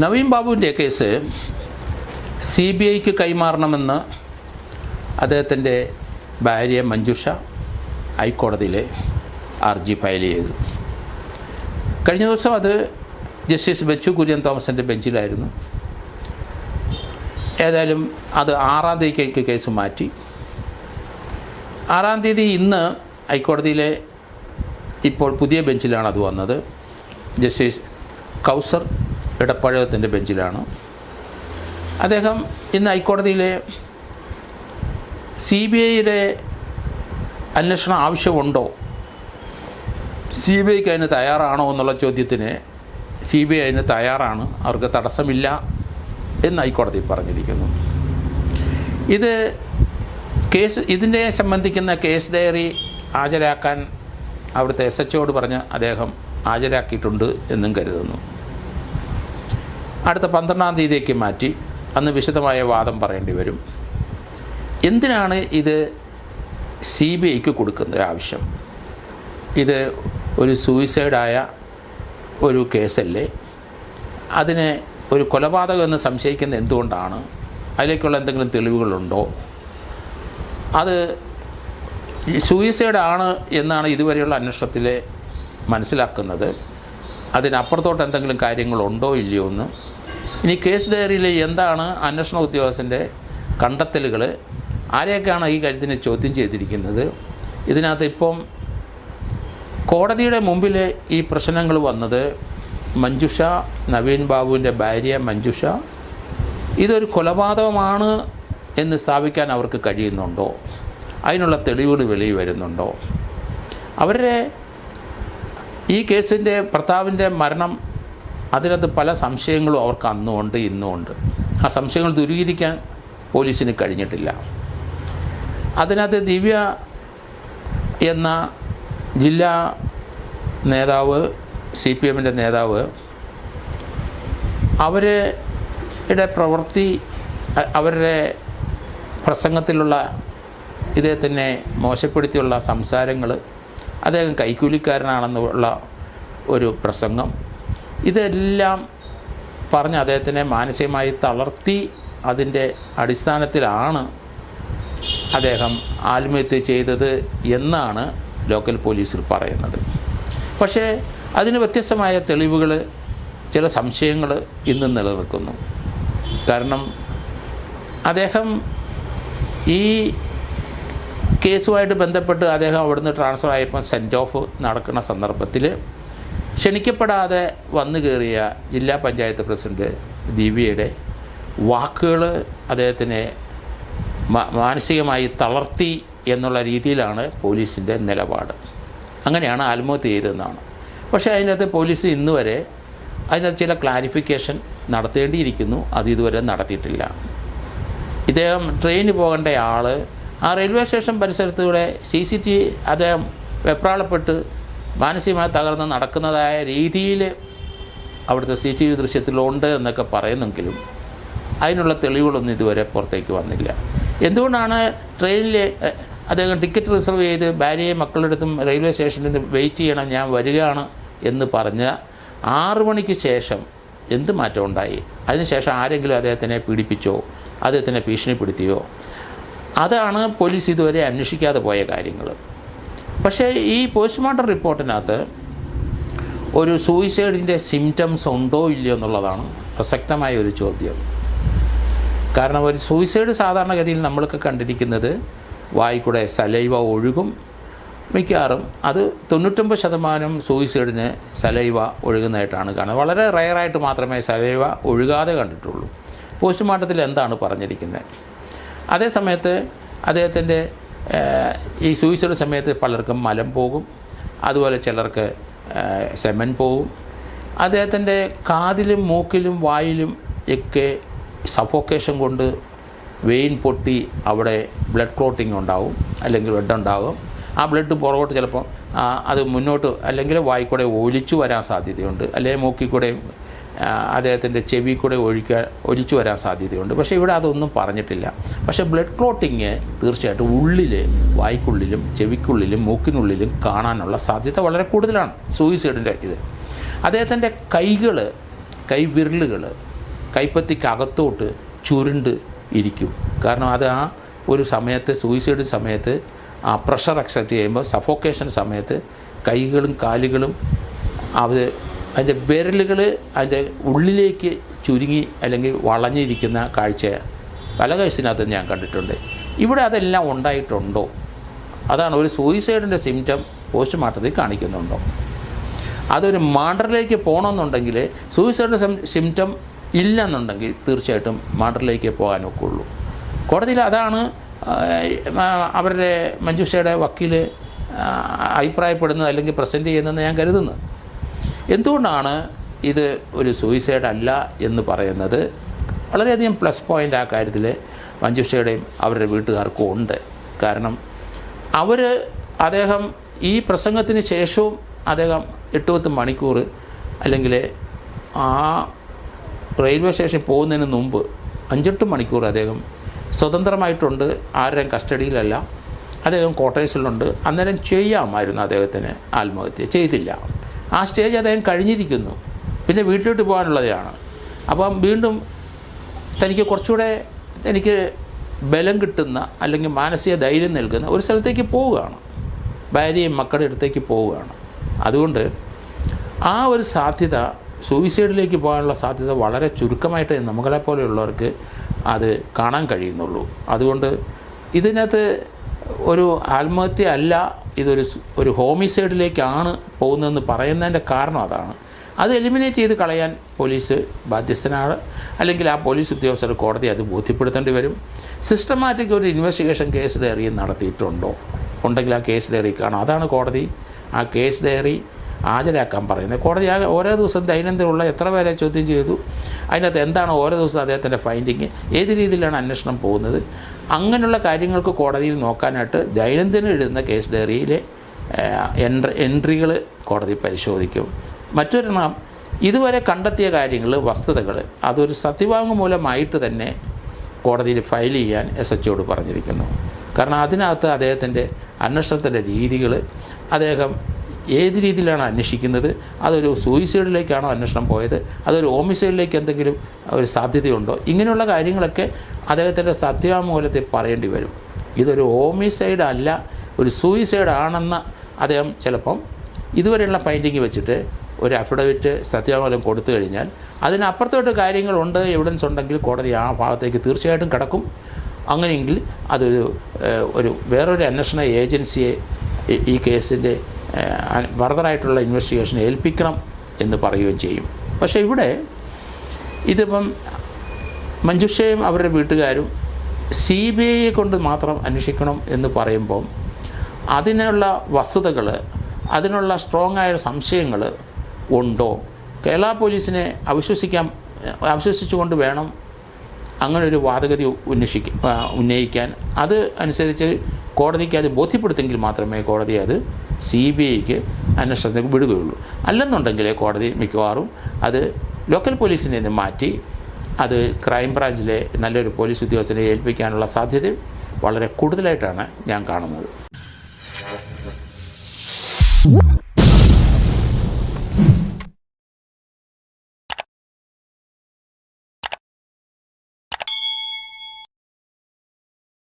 നവീൻ ബാബുവിൻ്റെ കേസ് CBIക്ക് കൈമാറണമെന്ന് അദ്ദേഹത്തിൻ്റെ ഭാര്യ മഞ്ജുഷ ഹൈക്കോടതിയിൽ ഹർജി ഫയൽ ചെയ്തു. കഴിഞ്ഞ ദിവസം അത് ജസ്റ്റിസ് ബെച്ചു കുര്യൻ തോമസിൻ്റെ ബെഞ്ചിലായിരുന്നു. ഏതായാലും അത് 6-ാം തീയതിക്ക് കേസ് മാറ്റി. 6-ാം തീയതി ഇന്ന് ഹൈക്കോടതിയിലെ ഇപ്പോൾ പുതിയ ബെഞ്ചിലാണ് അത് വന്നത്. ജസ്റ്റിസ് കൗസർ ഇടപ്പഴകത്തിൻ്റെ ബെഞ്ചിലാണ്. അദ്ദേഹം ഇന്ന് ഹൈക്കോടതിയിലെ CBIയുടെ അന്വേഷണം ആവശ്യമുണ്ടോ, CBIക്ക് അതിന് തയ്യാറാണോ എന്നുള്ള ചോദ്യത്തിന് CBI അതിന് തയ്യാറാണ്, അവർക്ക് തടസ്സമില്ല എന്ന് ഹൈക്കോടതി പറഞ്ഞിരിക്കുന്നു. ഇതിനെ സംബന്ധിക്കുന്ന കേസ് ഡയറി ഹാജരാക്കാൻ അവിടുത്തെ SHOയോട് പറഞ്ഞ് അദ്ദേഹം ഹാജരാക്കിയിട്ടുണ്ട് എന്നും കരുതുന്നു. അടുത്ത 12-ാം തീയതിക്ക് മാറ്റി. അന്ന് വിശദമായ വാദം പറയേണ്ടി വരും. എന്തിനാണ് ഇത് CBIക്ക് കൊടുക്കുന്നത് ആവശ്യം? ഇത് ഒരു സൂയിസൈഡായ ഒരു കേസല്ലേ? അതിനെ ഒരു കൊലപാതകം എന്ന് സംശയിക്കുന്നത് എന്തുകൊണ്ടാണ്? അതിലേക്കുള്ള എന്തെങ്കിലും തെളിവുകളുണ്ടോ? അത് സൂയിസൈഡാണ് എന്നാണ് ഇതുവരെയുള്ള അന്വേഷണത്തിൽ മനസ്സിലാക്കുന്നത്. അതിനപ്പുറത്തോട്ട് എന്തെങ്കിലും കാര്യങ്ങളുണ്ടോ ഇല്ലയോ എന്ന്. ഇനി കേസ് ഡയറിയിൽ എന്താണ് അന്വേഷണ ഉദ്യോഗസ്ഥൻ്റെ കണ്ടെത്തലുകൾ, ആരെയൊക്കെയാണ് ഈ കാര്യത്തിന് ചോദ്യം ചെയ്തിരിക്കുന്നത്? ഇതിനകത്ത് ഇപ്പം കോടതിയുടെ മുമ്പിൽ ഈ പ്രശ്നങ്ങൾ വന്നത് മഞ്ജുഷ, നവീൻ ബാബുവിൻ്റെ ഭാര്യ മഞ്ജുഷ, ഇതൊരു കൊലപാതകമാണ് എന്ന് സ്ഥാപിക്കാൻ അവർക്ക് കഴിയുന്നുണ്ടോ? അതിനുള്ള തെളിവുകൾ വെളിയിൽ വരുന്നുണ്ടോ? അവരുടെ ഈ കേസിൻ്റെ ഭർത്താവിൻ്റെ മരണം, അതിനകത്ത് പല സംശയങ്ങളും അവർക്ക് അന്നുമുണ്ട് ഇന്നുമുണ്ട്. ആ സംശയങ്ങൾ ദൂരീകരിക്കാൻ പോലീസിന് കഴിഞ്ഞിട്ടില്ല. അതിനകത്ത് ദിവ്യ എന്ന ജില്ലാ നേതാവ്, CPMൻ്റെ നേതാവ്, അവരുടെ പ്രവൃത്തി, അവരുടെ പ്രസംഗത്തിലുള്ള ഇദ്ദേഹത്തിനെ മോശപ്പെടുത്തിയുള്ള സംസാരങ്ങൾ, അദ്ദേഹം കൈക്കൂലിക്കാരനാണെന്നുള്ള ഒരു പ്രസംഗം, ഇതെല്ലാം പറഞ്ഞ് അദ്ദേഹത്തിനെ മാനസികമായി തളർത്തി. അതിൻ്റെ അടിസ്ഥാനത്തിലാണ് അദ്ദേഹം ആത്മഹത്യ ചെയ്തത് എന്നാണ് ലോക്കൽ പോലീസിൽ പറയുന്നത്. പക്ഷേ അതിന് വ്യത്യസ്തമായ തെളിവുകൾ, ചില സംശയങ്ങൾ ഇന്നും നിലനിൽക്കുന്നു. കാരണം അദ്ദേഹം ഈ കേസുമായിട്ട് ബന്ധപ്പെട്ട് അദ്ദേഹം അവിടുന്ന് ട്രാൻസ്ഫർ ആയപ്പോൾ സെൻറ്റ് ഓഫ് നടക്കുന്ന സന്ദർഭത്തിൽ ക്ഷണിക്കപ്പെടാതെ വന്നു കയറിയ ജില്ലാ പഞ്ചായത്ത് പ്രസിഡൻറ്റ് ദിവ്യയുടെ വാക്കുകൾ അദ്ദേഹത്തിനെ മാനസികമായി തളർത്തി എന്നുള്ള രീതിയിലാണ് പോലീസിൻ്റെ നിലപാട്. അങ്ങനെയാണ് ആത്മഹത്യ ചെയ്തതെന്നാണ്. പക്ഷേ അതിനകത്ത് പോലീസ് ഇന്നുവരെ അതിനകത്ത് ചില ക്ലാരിഫിക്കേഷൻ നടത്തേണ്ടിയിരിക്കുന്നു. അത് ഇതുവരെ നടത്തിയിട്ടില്ല. ഇദ്ദേഹം ട്രെയിനിന് പോകേണ്ട ആൾ ആ റെയിൽവേ സ്റ്റേഷൻ പരിസരത്തൂടെ CCTV അദ്ദേഹം വെപ്രാളപ്പെട്ട് മാനസികമായി തകർന്ന് നടക്കുന്നതായ രീതിയിൽ അവിടുത്തെ CCTV ദൃശ്യത്തിലുണ്ട് എന്നൊക്കെ പറയുന്നെങ്കിലും അതിനുള്ള തെളിവുകളൊന്നും ഇതുവരെ പുറത്തേക്ക് വന്നില്ല. എന്തുകൊണ്ടാണ് ട്രെയിനിൽ അദ്ദേഹം ടിക്കറ്റ് റിസർവ് ചെയ്ത് ഭാര്യയും മക്കളുടെ അടുത്തും റെയിൽവേ സ്റ്റേഷനിൽ നിന്ന് വെയിറ്റ് ചെയ്യണം, ഞാൻ വരികയാണ് എന്ന് പറഞ്ഞ 6 മണിക്ക് ശേഷം എന്ത് മാറ്റം ഉണ്ടായി? അതിനുശേഷം ആരെങ്കിലും അദ്ദേഹത്തിനെ പീഡിപ്പിച്ചോ, അദ്ദേഹത്തിനെ ഭീഷണിപ്പെടുത്തിയോ? അതാണ് പോലീസ് ഇതുവരെ അന്വേഷിക്കാതെ പോയ കാര്യങ്ങൾ. പക്ഷേ ഈ പോസ്റ്റ്മോർട്ടം റിപ്പോർട്ടിനകത്ത് ഒരു സൂയിസൈഡിൻ്റെ സിംറ്റംസ് ഉണ്ടോ ഇല്ലയോ എന്നുള്ളതാണ് പ്രസക്തമായ ഒരു ചോദ്യം. കാരണം ഒരു സൂയിസൈഡ് സാധാരണഗതിയിൽ നമ്മളൊക്കെ കണ്ടിരിക്കുന്നത് വായിക്കൂടെ സലൈവ ഒഴുകും. മിക്കവാറും അത് 99% സൂയിസൈഡിന് സലൈവ ഒഴുകുന്നതായിട്ടാണ് കാണുന്നത്. വളരെ റെയറായിട്ട് മാത്രമേ സലൈവ ഒഴുകാതെ കണ്ടിട്ടുള്ളൂ. പോസ്റ്റ്മോർട്ടത്തിൽ എന്താണ് പറഞ്ഞിരിക്കുന്നത്? അതേ സമയത്ത് അദ്ദേഹത്തിൻ്റെ ഈ സൂയിസൈഡ് സമയത്ത് പലർക്കും മലം പോകും, അതുപോലെ ചിലർക്ക് സെമൻ പോകും. അദ്ദേഹത്തിൻ്റെ കാതിലും മൂക്കിലും വായിലും ഒക്കെ സഫോക്കേഷൻ കൊണ്ട് വെയിൻ പൊട്ടി അവിടെ ബ്ലഡ് ക്ലോട്ടിങ് ഉണ്ടാവും, അല്ലെങ്കിൽ ബ്ലഡ് ഉണ്ടാകും. ആ ബ്ലഡ് പുറകോട്ട് ചിലപ്പോൾ അത് മുന്നോട്ട് അല്ലെങ്കിൽ വായിക്കൂടെ ഒലിച്ചു വരാൻ സാധ്യതയുണ്ട്, അല്ലെങ്കിൽ മൂക്കിൽ കൂടെ അദ്ദേഹത്തിൻ്റെ ചെവി കൂടെ ഒലിച്ചു വരാൻ സാധ്യതയുണ്ട്. പക്ഷേ ഇവിടെ അതൊന്നും പറഞ്ഞിട്ടില്ല. പക്ഷേ ബ്ലഡ് ക്ലോട്ടിങ് തീർച്ചയായിട്ടും ഉള്ളിൽ, വായ്ക്കുള്ളിലും ചെവിക്കുള്ളിലും മൂക്കിനുള്ളിലും കാണാനുള്ള സാധ്യത വളരെ കൂടുതലാണ് സൂയിസൈഡിൻ്റെ ഇത്. അദ്ദേഹത്തിൻ്റെ കൈകൾ കൈവിരലുകൾ കൈപ്പത്തിക്കകത്തോട്ട് ചുരുണ്ട് ഇരിക്കും. കാരണം അത് ആ ഒരു സമയത്ത് സൂയിസൈഡ് സമയത്ത് ആ പ്രഷർ അക്സെപ്റ്റ് ചെയ്യുമ്പോൾ സഫോക്കേഷൻ സമയത്ത് കൈകളും കാലുകളും അതിൻ്റെ വിരലുകൾ അതിൻ്റെ ഉള്ളിലേക്ക് ചുരുങ്ങി അല്ലെങ്കിൽ വളഞ്ഞിരിക്കുന്ന കാഴ്ച പല കേസിനകത്തും ഞാൻ കണ്ടിട്ടുണ്ട്. ഇവിടെ അതെല്ലാം ഉണ്ടായിട്ടുണ്ടോ? അതാണ് ഒരു സൂയിസൈഡിൻ്റെ സിംറ്റം പോസ്റ്റ്മോർട്ടത്തിൽ കാണിക്കുന്നുണ്ടോ? അതൊരു മർഡറിലേക്ക് പോകണമെന്നുണ്ടെങ്കിൽ സൂയിസൈഡിൻ്റെ സിംറ്റം ഇല്ലെന്നുണ്ടെങ്കിൽ തീർച്ചയായിട്ടും മർഡറിലേക്ക് പോകാനൊക്കെ ഉള്ളൂ. കോടതിയിൽ അതാണ് അവരുടെ മഞ്ജുഷയുടെ വക്കീൽ അഭിപ്രായപ്പെടുന്നത് അല്ലെങ്കിൽ പ്രസൻറ്റ് ചെയ്യുന്നതെന്ന് ഞാൻ കരുതുന്നു. എന്തുകൊണ്ടാണ് ഇത് ഒരു സൂയിസൈഡ് അല്ല എന്ന് പറയുന്നത്? വളരെയധികം പ്ലസ് പോയിൻ്റ് ആ കാര്യത്തിൽ മഞ്ജുഷയുടെയും അവരുടെ വീട്ടുകാർക്കും ഉണ്ട്. കാരണം അദ്ദേഹം ഈ പ്രസംഗത്തിന് ശേഷവും അദ്ദേഹം 8-10 മണിക്കൂർ അല്ലെങ്കിൽ ആ റെയിൽവേ സ്റ്റേഷനിൽ പോകുന്നതിന് മുമ്പ് 5-8 മണിക്കൂർ അദ്ദേഹം സ്വതന്ത്രമായിട്ടുണ്ട്, ആരുടെയും കസ്റ്റഡിയിലല്ല. അദ്ദേഹം ക്വാർട്ടേഴ്സിലുണ്ട്. അന്നേരം ചെയ്യാമായിരുന്നു അദ്ദേഹത്തിന് ആത്മഹത്യ, ചെയ്തില്ല. ആ സ്റ്റേജ് അദ്ദേഹം കഴിഞ്ഞിരിക്കുന്നു. പിന്നെ വീട്ടിലോട്ട് പോകാനുള്ളതാണ്. അപ്പം വീണ്ടും തനിക്ക് കുറച്ചുകൂടെ ബലം കിട്ടുന്ന അല്ലെങ്കിൽ മാനസിക ധൈര്യം നൽകുന്ന ഒരു സ്ഥലത്തേക്ക് പോവുകയാണ്, ഭാര്യയും മക്കളുടെ അടുത്തേക്ക് പോവുകയാണ്. അതുകൊണ്ട് ആ ഒരു സാധ്യത, സൂയിസൈഡിലേക്ക് പോകാനുള്ള സാധ്യത വളരെ ചുരുക്കമായിട്ട് നമ്മളെപ്പോലെയുള്ളവർക്ക് അത് കാണാൻ കഴിയുന്നുള്ളൂ. അതുകൊണ്ട് ഇതിനകത്ത് ഒരു ആത്മഹത്യ അല്ല, ഒരു ഹോമിസൈഡിലേക്കാണ് പോകുന്നതെന്ന് പറയുന്നതിൻ്റെ കാരണം അതാണ്. അത് എലിമിനേറ്റ് ചെയ്ത് കളയാൻ പോലീസ് ബാധ്യസ്ഥനാണ്, അല്ലെങ്കിൽ ആ പോലീസ് ഉദ്യോഗസ്ഥർ കോടതി അത് ബോധ്യപ്പെടുത്തേണ്ടി വരും. സിസ്റ്റമാറ്റിക് ഒരു ഇൻവെസ്റ്റിഗേഷൻ കേസ് ഡയറി നടത്തിയിട്ടുണ്ടോ? ഉണ്ടെങ്കിൽ ആ കേസ് ഡയറി കാണാം. അതാണ് കോടതി ആ കേസ് ഡയറി ഹാജരാക്കാൻ പറയുന്നത്. കോടതി ഓരോ ദിവസം ദൈനംദിനമുള്ള എത്ര പേരെ ചോദ്യം ചെയ്തു, അതിനകത്ത് എന്താണ് ഓരോ ദിവസം അദ്ദേഹത്തിൻ്റെ ഫൈൻഡിങ്, ഏത് രീതിയിലാണ് അന്വേഷണം പോകുന്നത്, അങ്ങനെയുള്ള കാര്യങ്ങൾക്ക് കോടതിയിൽ നോക്കാനായിട്ട് ദൈനംദിനം എഴുതുന്ന കേസ് ഡയറിയിലെ എൻട്രികൾ കോടതി പരിശോധിക്കും. മറ്റൊരെണ്ണം, ഇതുവരെ കണ്ടെത്തിയ കാര്യങ്ങൾ, വസ്തുതകൾ, അതൊരു സത്യവാങ്മൂലമായിട്ട് തന്നെ കോടതിയിൽ ഫയൽ ചെയ്യാൻ SHOയോട് പറഞ്ഞിരിക്കുന്നു. കാരണം അതിനകത്ത് അദ്ദേഹത്തിൻ്റെ അന്വേഷണത്തിൻ്റെ രീതികൾ, അദ്ദേഹം ഏത് രീതിയിലാണ് അന്വേഷിക്കുന്നത്, അതൊരു സൂയിസൈഡിലേക്കാണോ അന്വേഷണം പോയത്, അതൊരു ഹോമിസൈഡിലേക്ക് എന്തെങ്കിലും ഒരു സാധ്യതയുണ്ടോ, ഇങ്ങനെയുള്ള കാര്യങ്ങളൊക്കെ അദ്ദേഹത്തിൻ്റെ സത്യവാങ്മൂലത്തിൽ പറയേണ്ടി വരും. ഇതൊരു ഹോമിസൈഡ് അല്ല, ഒരു സൂയിസൈഡ് ആണെന്ന് അദ്ദേഹം ചിലപ്പം ഇതുവരെയുള്ള ഫൈൻഡിങ് വെച്ചിട്ട് ഒരു അഫിഡവിറ്റ് സത്യവാങ്മൂലം കൊടുത്തു കഴിഞ്ഞാൽ അതിനപ്പുറത്തോട്ട് കാര്യങ്ങളുണ്ട്, എവിഡൻസ് ഉണ്ടെങ്കിൽ കോടതി ആ ഭാഗത്തേക്ക് തീർച്ചയായിട്ടും കടക്കും. അങ്ങനെയെങ്കിൽ അതൊരു വേറൊരു അന്വേഷണ ഏജൻസിയെ ഈ കേസിൻ്റെ ഫർദറായിട്ടുള്ള ഇൻവെസ്റ്റിഗേഷൻ ഏൽപ്പിക്കണം എന്ന് പറയുകയും ചെയ്യും. പക്ഷേ ഇവിടെ ഇതിപ്പം മഞ്ജുഷയും അവരുടെ വീട്ടുകാരും CBI കൊണ്ട് മാത്രം അന്വേഷിക്കണം എന്ന് പറയുമ്പം അതിനുള്ള വസ്തുതകൾ, അതിനുള്ള സ്ട്രോങ് ആയ സംശയങ്ങൾ ഉണ്ടോ? കേരള പോലീസിനെ അവിശ്വസിച്ചുകൊണ്ട് വേണം അങ്ങനൊരു വാദഗതി ഉന്നയിക്കാൻ. അത് അനുസരിച്ച് കോടതിക്ക് അത് ബോധ്യപ്പെടുത്തെങ്കിൽ മാത്രമേ കോടതി അത് CBIക്ക് അന്വേഷണത്തിന് വിടുകയുള്ളൂ. അല്ലെന്നുണ്ടെങ്കിൽ കോടതി മിക്കവാറും അത് ലോക്കൽ പോലീസിനെ നിന്ന് മാറ്റി അത് ക്രൈംബ്രാഞ്ചിലെ നല്ലൊരു പോലീസ് ഉദ്യോഗസ്ഥനെ ഏൽപ്പിക്കാനുള്ള സാധ്യത വളരെ കൂടുതലായിട്ടാണ് ഞാൻ കാണുന്നത്.